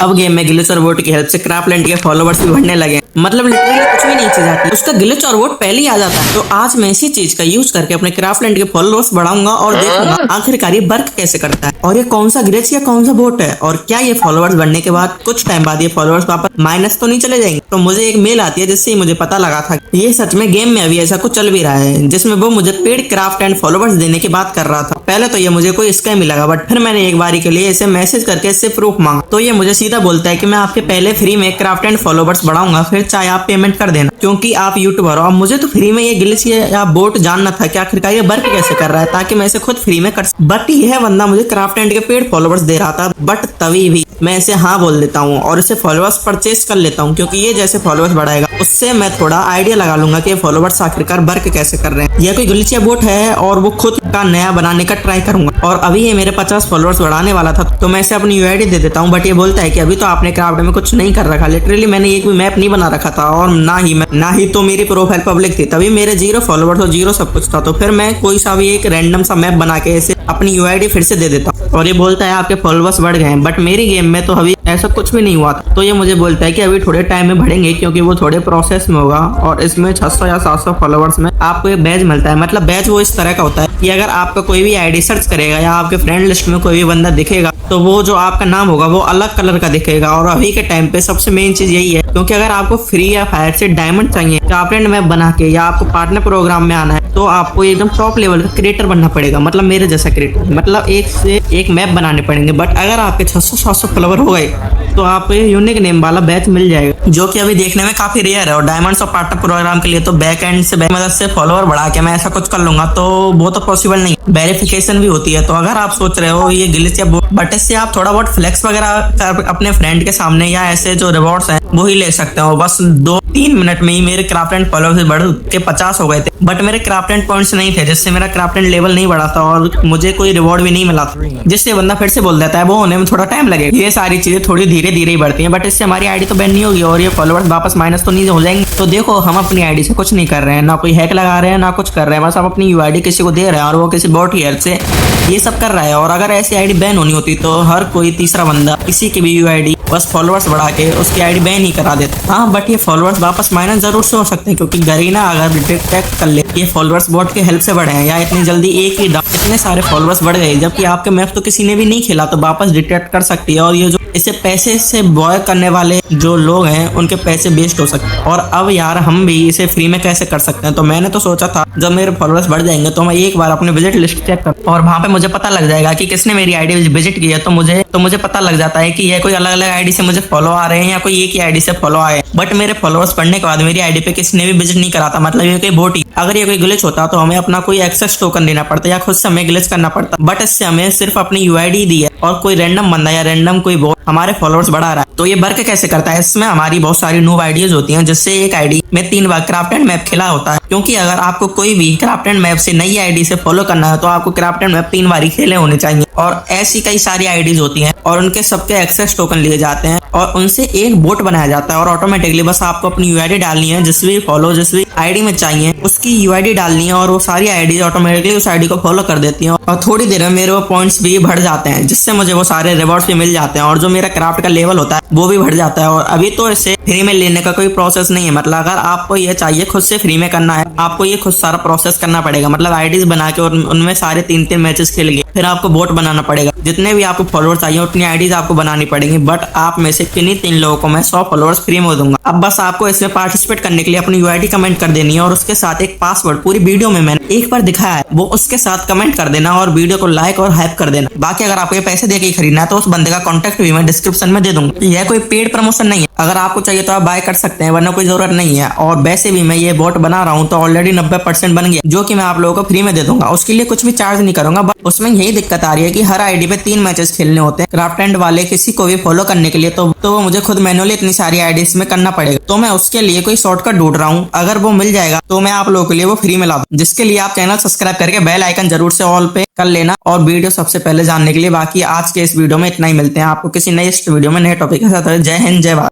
अब गेम में ग्लिच और वोट की हेल्प से क्राफ्टलैंड के फॉलोवर्स भी बढ़ने लगे। मतलब लिटरली कुछ भी नहीं चीज आती, उसका ग्लिच और वोट पहले ही आ जाता है। तो आज मैं इसी चीज का यूज करके अपने क्राफ्टलैंड के फॉलोवर्स बढ़ाऊंगा और देखूंगा आखिरकार ये वर्क कैसे करता है, और ये कौन सा ग्लिच या कौन सा वोट है, और क्या ये फॉलोवर्स बढ़ने के बाद कुछ टाइम बाद ये फॉलोवर्स वापस माइनस तो नहीं चले जाएंगे। तो मुझे एक मेल आती है जिससे मुझे पता लगा था ये सच में गेम में अभी ऐसा कुछ चल भी रहा है, जिसमें वो मुझे पेड क्राफ्ट एंड फॉलोवर्स देने की बात कर रहा था। पहले तो ये मुझे कोई स्कैम ही लगा, बट फिर मैंने एक बारी के लिए इसे मैसेज करके इससे प्रूफ मांगा तो ये मुझे सीधा बोलता है कि मैं आपके पहले फ्री में क्राफ्ट एंड फॉलोवर्स बढ़ाऊंगा, फिर चाहे आप पेमेंट कर देना, क्योंकि आप यूट्यूबर हो। अब मुझे तो फ्री में ये ग्लिच या बोट जानना था कि आखिरकार ये वर्क कैसे कर रहा है, ताकि मैं इसे खुद फ्री में कर सकूं। बट यह बंदा मुझे क्राफ्ट एंड के पेड फॉलोवर्स दे रहा था, बट तभी भी मैं इसे हाँ बोल देता हूँ और इसे फॉलोवर्स परचेज कर लेता हूँ, क्योंकि ये जैसे फॉलोवर्स बढ़ाएगा उससे मैं थोड़ा आइडिया लगा लूंगा कि फॉलोवर्स आखिरकार वर्क कैसे कर रहे हैं, यह कोई ग्लिच या बोट है, और वो खुद का नया बनाने का ट्राई करूंगा। और अभी ये मेरे 50 फॉलोवर्स बढ़ाने वाला था, तो मैं इसे अपनी यूआईडी दे देता हूँ, बट ये बोलता है कि अभी तो आपने क्राफ्ट में कुछ नहीं कर रखा। लिटरली मैंने एक भी मैप नहीं बना रखा था, और ना ही तो मेरी प्रोफाइल पब्लिक थी, तभी मेरे 0 फॉलोवर्स और 0 सब कुछ था। तो फिर मैं कोई सा भी एक रैंडम सा मैप बना के इसे अपनी यूआईडी फिर से दे देता हूँ, और ये बोलता है आपके फॉलोवर्स बढ़ गए हैं, बट मेरी गेम में तो अभी ऐसा कुछ भी नहीं हुआ था। तो ये मुझे बोलता है कि अभी थोड़े टाइम में बढ़ेंगे, क्योंकि वो थोड़े प्रोसेस में होगा, और इसमें 600 या 700 फॉलोवर्स में आपको एक बैज मिलता है। मतलब बैज वो इस तरह का होता है कि अगर आपका कोई भी आईडी सर्च करेगा या आपके फ्रेंड लिस्ट में कोई भी बंदा दिखेगा, तो वो जो आपका नाम होगा वो अलग कलर का दिखेगा। और अभी के टाइम पे सबसे मेन चीज यही है, क्योंकि अगर आपको फ्री या फायर से डायमंड चाहिए क्राफ्ट मैप बना के, या आपको पार्टनर प्रोग्राम में आना है, तो आपको एकदम टॉप लेवल का क्रिएटर बनना पड़ेगा, मतलब मेरे जैसा क्रिएटर, मतलब एक से एक मैप बनाने पड़ेंगे। बट अगर आपके 600-700 फॉलोवर हो गए तो आपको ये यूनिक नेम वाला बैच मिल जाएगा, जो कि अभी देखने में काफी रेयर है। और डायमंड्स और पार्टनर प्रोग्राम के लिए तो बैक एंड से मदद से फॉलोवर बढ़ा के मैं ऐसा कुछ कर लूंगा, तो वो तो पॉसिबल नहीं, वेरिफिकेशन भी होती है। तो अगर आप सोच रहे हो ये ग्लिच या बट इससे आप थोड़ा बहुत फ्लेक्स वगैरह अपने फ्रेंड के सामने या ऐसे जो रिवॉर्ड्स हैं वो ही ले सकते हो। बस 2-3 मिनट में ही मेरे क्राफ्ट एंड फॉलोवर्स बढ़ के 50 हो गए थे, बट मेरे क्राफ्ट एंड पॉइंट्स नहीं थे, जिससे मेरा क्राफ्ट एंड लेवल नहीं बढ़ा था, और मुझे कोई रिवॉर्ड भी नहीं मिला था, जिससे बंदा फिर से बोल देता है वो होने में थोड़ा टाइम लगेगा। ये सारी चीजें थोड़ी धीरे धीरे ही बढ़ती हैं, बट इससे हमारी आईडी तो बैन नहीं होगी, और ये फॉलोवर्स वापस माइनस तो नहीं हो जाएंगे। तो देखो, हम अपनी आईडी से कुछ नहीं कर रहे हैं, ना कोई हैक लगा रहे हैं, ना कुछ कर रहे हैं, बस हम अपनी यूआईडी किसी को दे रहे हैं, और वो किसी बॉट हीयर से ये सब कर रहा है। और अगर ऐसी आईडी बैन होनी होती तो हर कोई तीसरा बंदा किसी की भी यूआईडी बस फॉलोवर्स बढ़ा के उसकी आईडी बैन ही करा देता। हाँ, बट ये फॉलोवर्स वापस माइनस जरूर से हो सकते हैं, क्योंकि गरीना अगर डिटेक्ट कर ले ये फॉलोवर्स बॉट की हेल्प से बढ़े हैं, या इतनी जल्दी एक ही इतने सारे फॉलोवर्स बढ़ गए, जबकि आपके मैप तो किसी ने भी नहीं खेला, तो वापस डिटेक्ट कर सकती है। और ये जो इसे पैसे से बॉय करने वाले जो लोग हैं उनके पैसे वेस्ट हो सकते हैं। और अब यार हम भी इसे फ्री में कैसे कर सकते हैं, तो मैंने तो सोचा था जब मेरे फॉलोअर्स बढ़ जाएंगे तो मैं एक बार अपने विजिट लिस्ट चेक कर, और वहां पे मुझे पता लग जाएगा कि किसने मेरी आईडी विजिट की है। तो मुझे पता लग जाता है कि ये कोई अलग अलग आईडी से मुझे फॉलो आ रहे हैं या कोई एक ही आईडी से फॉलो आए। बट मेरे फॉलोअर्स बढ़ने के बाद मेरी आईडी पे किसी ने भी विजिट नहीं करा था, मतलब ये कोई बोट ही। अगर ये कोई ग्लिच होता तो हमें अपना कोई एक्सेस टोकन देना पड़ता या खुद से हमें ग्लिच करना पड़ता, बट इससे हमें सिर्फ अपनी यूआईडी दी है, और कोई रैंडम बंदा या रैंडम कोई बोट हमारे फॉलोअर्स बढ़ा रहा है। तो ये वर्क कैसे करता है, इसमें हमारी बहुत सारी नूब आईडीज होती हैं, जिससे एक आईडी में 3 बार क्राफ्ट एंड मैप खेला होता है। क्योंकि अगर आपको कोई भी क्राफ्ट एंड मैप से नई आईडी से फॉलो करना है तो आपको क्राफ्ट एंड मैप 3 बार ही खेले होने चाहिए। और ऐसी कई सारी आईडीज होती हैं, और उनके सबके एक्सेस टोकन लिए जाते हैं, और उनसे एक बोट बनाया जाता है, और ऑटोमेटिकली बस आपको अपनी यूआईडी डालनी है, जिस भी आईडी में चाहिए उसकी यूआईडी डालनी है, और वो सारी आईडी ऑटोमेटिकली उस आईडी को फॉलो कर देती हैं। और थोड़ी देर में मेरे वो पॉइंट्स भी बढ़ जाते हैं, जिससे मुझे वो सारे रिवॉर्ड्स भी मिल जाते हैं, और जो मेरा क्राफ्ट का लेवल होता है वो भी बढ़ जाता है। और अभी तो इसे फ्री में लेने का कोई प्रोसेस नहीं है, मतलब अगर आपको ये चाहिए खुद से फ्री में करना है, आपको ये खुद सारा प्रोसेस करना पड़ेगा, मतलब आईडीज बना के और उनमें सारे 3-3 मैचेस खेल गए, फिर आपको बोट बनाना पड़ेगा। जितने भी आपको फॉलोअर्स चाहिए उतनी आईडीज आपको बनानी पड़ेंगी, बट आप में से किन्हीं 3 लोगों को मैं 100 फॉलोअर्स फ्री में दूंगा। अब बस आपको इसमें पार्टिसिपेट करने के लिए अपनी यूआईडी कमेंट कर देनी है, और उसके साथ एक पासवर्ड पूरी वीडियो में मैंने एक बार दिखाया है वो उसके साथ कमेंट कर देना, और वीडियो को लाइक और हाइप कर देना। बाकी अगर आपको ये पैसे देके ही खरीदना है तो उस बंदे का कॉन्टैक्ट भी मैं डिस्क्रिप्शन में दे दूंगा। यह कोई पेड प्रमोशन नहीं है, अगर आपको चाहिए तो आप बाय कर सकते हैं, वरना कोई जरूरत नहीं है। और वैसे भी मैं ये बोट बना रहा हूँ तो ऑलरेडी 90% बन गया, जो कि मैं आप लोगों को फ्री में दे दूंगा, उसके लिए कुछ भी चार्ज नहीं करूंगा। बट उसमें यही दिक्कत आ रही है कि हर आईडी पे 3 मैचेस खेलने होते हैं क्राफ्ट एंड वाले किसी को भी फॉलो करने के लिए, तो मुझे खुद मैनुअली इतनी सारी आईडीज में करना पड़ेगा। तो मैं उसके लिए कोई शॉर्टकट ढूंढ रहा हूँ, अगर वो मिल जाएगा तो मैं आप लोगों के लिए वो फ्री में ला दूं, जिसके लिए आप चैनल सब्सक्राइब करके बेल आइकन जरूर से ऑल पे कर लेना, और वीडियो सबसे पहले जानने के लिए। बाकी आज के इस वीडियो में इतना ही, मिलते हैं आपको किसी नए वीडियो में नए टॉपिक के साथ। जय हिंद, जय भारत।